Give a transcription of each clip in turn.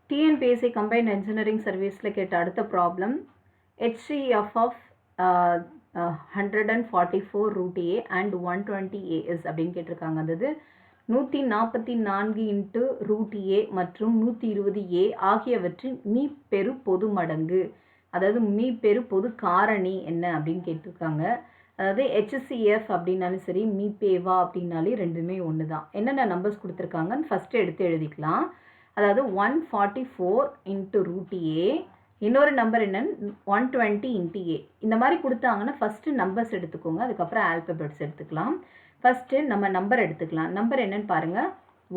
TNPSC combined engineering சர்வீஸில் கேட்ட அடுத்த problem HCF of 144 root A and 120 AS அப்படின்னு கேட்டிருக்காங்க. அதாவது 144 இன்ட்டு ரூட் ஏ மற்றும் 120 ஏ ஆகியவற்றின் மீப்பெரு பொது மடங்கு, அதாவது மீப்பெரு பொது காரணி என்ன அப்படின்னு கேட்டிருக்காங்க. அதாவது ஹெச்சிஎஃப் அப்படின்னாலும் சரி மீப்பேவா அப்படின்னாலே ரெண்டுமே ஒன்று தான். என்னென்ன நம்பர்ஸ் கொடுத்துருக்காங்கன்னு ஃபஸ்ட்டு எடுத்து எழுதிக்கலாம். அதாவது 144 இன்ட்டு ரூட் ஏ, இன்னொரு நம்பர் என்னன்னு 120 இன்ட்டு ஏ. இந்த மாதிரி கொடுத்தாங்கன்னா ஃபஸ்ட்டு நம்பர்ஸ் எடுத்துக்கோங்க, அதுக்கப்புறம் ஆல்பபெட்ஸ் எடுத்துக்கலாம். ஃபஸ்ட்டு நம்ம நம்பர் எடுத்துக்கலாம். நம்பர் என்னன்னு பாருங்கள்,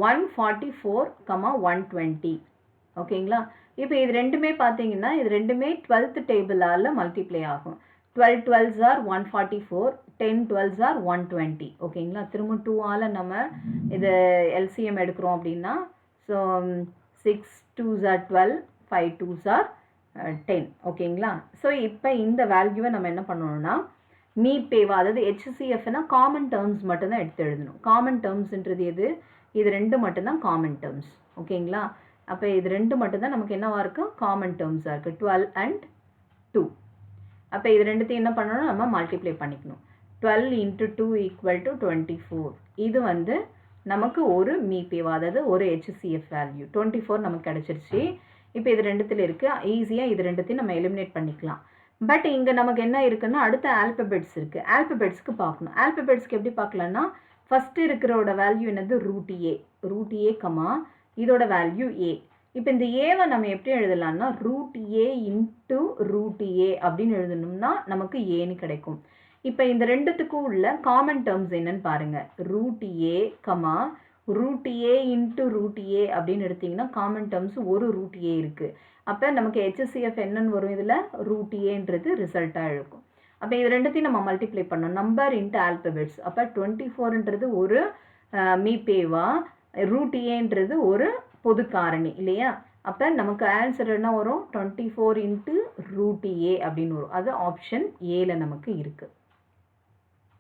144, 120. ஓகேங்களா? இப்போ இது ரெண்டுமே பார்த்தீங்கன்னா இது ரெண்டுமே 12th டேபிளால் மல்டிப்ளை ஆகும். 12 12s are 144, 10 12s are 120. ஓகேங்களா? திரும்ப 2ஆல் நம்ம இது எல்சிஎம் எடுக்கிறோம் அப்படின்னா, so 6 2s are 12, 5 2s are 10. ஓகேங்களா? ஸோ இப்போ இந்த வேல்யூவை நம்ம என்ன பண்ணணும்னா மீப்பேவா, அதாவது ஹெச்சிஎஃப்னா காமன் டேர்ம்ஸ் மட்டும்தான் எடுத்து எழுதணும். காமன் டேர்ம்ஸ்ன்றது எது? இது ரெண்டு மட்டும்தான் காமன் டேர்ம்ஸ். ஓகேங்களா? அப்போ இது ரெண்டு மட்டும்தான் நமக்கு என்னவா இருக்குது? காமன் டேர்ம்ஸாக இருக்குது, 12 and 2. அப்போ இது ரெண்டுத்தையும் என்ன பண்ணணும்? நம்ம மல்டிப்ளை பண்ணிக்கணும். 12 இன்ட்டு 2 ஈக்குவல் டு 24. இது வந்து நமக்கு ஒரு மீப்பேவா, அதாவது ஒரு ஹெச்சிஎஃப் வேல்யூ 24 நமக்கு கிடச்சிருச்சு. இப்போ இது ரெண்டுத்தில் இருக்குது, ஈஸியாக இது ரெண்டுத்தையும் நம்ம எலிமினேட் பண்ணிக்கலாம். பட் இங்கே நமக்கு என்ன இருக்குன்னா அடுத்த ஆல்பபெட்ஸ் இருக்குது. ஆல்பபெட்ஸ்க்கு பார்க்கணும். ஆல்பபெட்ஸ்க்கு எப்படி பார்க்கலான்னா, ஃபஸ்ட்டு இருக்கிறோட வேல்யூ என்னது? ரூட் ஏ. ரூட் ஏ கமா இதோட வேல்யூ ஏ. இப்போ இந்த ஏவை நம்ம எப்படி எழுதலாம்னா ரூட் ஏ இன்ட்டு ரூட் ஏ அப்படின்னு எழுதணும்னா நமக்கு ஏன்னு கிடைக்கும். இப்போ இந்த ரெண்டுத்துக்கும் உள்ள காமன் டேர்ம்ஸ் என்னன்னு பாருங்கள். Root A comma root A into root ஏ அப்படின்னு எடுத்திங்கன்னா காமன் டேர்ம்ஸ் ஒரு ரூட் ஏ இருக்குது. அப்போ நமக்கு ஹெச்சிஎஃப் என்னன்னு வரும்? இதில் ரூட் ஏன்றது ரிசல்ட்டாக இருக்கும். அப்போ இது ரெண்டுத்தையும் நம்ம மல்டிப்ளை பண்ணோம், நம்பர் இன்ட்டு ஆல்பபெட்ஸ். அப்போ 24ன்றது ஒரு மீப்பேவா, ரூட் ஏன்றது ஒரு பொது காரணி இல்லையா? அப்போ நமக்கு ஆன்சர் என்ன வரும்? 24 இன்ட்டு ரூட் ஏ அப்படின்னு வரும். அது ஆப்ஷன் ஏல நமக்கு இருக்குது.